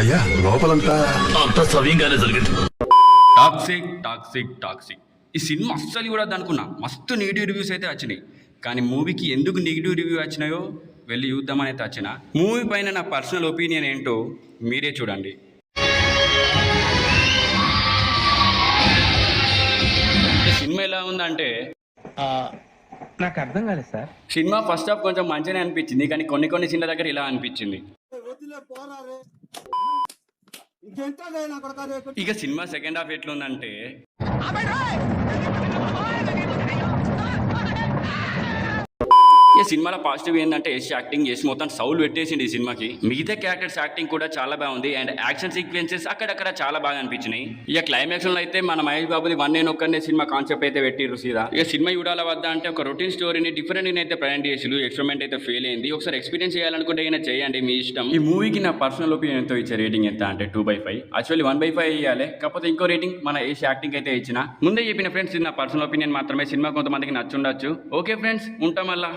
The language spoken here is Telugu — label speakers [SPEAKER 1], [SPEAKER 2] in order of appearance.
[SPEAKER 1] అయ్యా లోపలంతా
[SPEAKER 2] అంత సవ్యంగానే జరిగింది.
[SPEAKER 3] టాక్సిక్ టాక్సిక్ టాక్సిక్ ఈ సినిమా అస్సలు కూడా అనుకున్నా మస్తు నెగిటివ్ రివ్యూస్ అయితే వచ్చినాయి. కానీ మూవీకి ఎందుకు నెగిటివ్ రివ్యూ వచ్చినాయో వెళ్ళి చూద్దామని అయితే వచ్చిన. మూవీ పైన నా పర్సనల్ ఒపీనియన్ ఏంటో మీరే చూడండి. ఈ సినిమా ఎలా ఉందంటే
[SPEAKER 4] నాకు అర్థం కాలేదు సార్.
[SPEAKER 3] సినిమా ఫస్ట్ హాఫ్ కొంచెం మంచిగానే అనిపించింది, కానీ కొన్ని సీన్ల దగ్గర ఇలా అనిపించింది. ఇక సినిమా సెకండ్ హాఫ్ ఎట్లుందంటే ఈ సినిమాలో పాజిటివ్ ఏంటంటే యశ్ యాక్టింగ్ చేసి మొత్తం సౌల్ పెట్టేసింది ఈ సినిమాకి. మిగతా క్యారెక్టర్స్ యాక్టింగ్ కూడా చాలా బాగుంది అండ్ యాక్షన్ సీక్వెన్సెస్ అక్కడక్కడ చాలా బాగా అనిపించినాయి. ఇక క్లైమాక్స్ లో అయితే మన మహేష్ బాబుది వన్ నేను ఒక్కనే సినిమా కాన్సెప్ట్ అయితే పెట్టిర్రు సీదా. ఇక సినిమా చూడాల వద్ద అంటే ఒక రొటీన్ స్టోరీని డిఫరెంట్ అయితే ప్రజెంట్ చేసి ఎక్స్పెరిమెంట్ అయితే ఫెయిల్ అయింది. ఒకసారి ఎక్స్పీరియన్స్ చేయాలనుకుంటే అయినా చేయండి, మీ ఇష్టం. ఈ మూవీకి నా పర్సనల్ ఒపీనియన్ ఎంతో ఇచ్చే రేటింగ్ ఎంత అంటే 2/5. యాక్చువల్లీ 1/5 ఇవ్వాలి, కాకపోతే ఇంకో రేటింగ్ మన యశ్ యాక్టింగ్ అయితే ఇచ్చిన. ముందే చెప్పిన ఫ్రెండ్స్, ఇది నా పర్సనల్ ఒపీనియన్ మాత్రమే. సినిమా కొంతమందికి నచ్చుండొచ్చు. ఓకే ఫ్రెండ్స్, ఉంటాం మళ్ళా.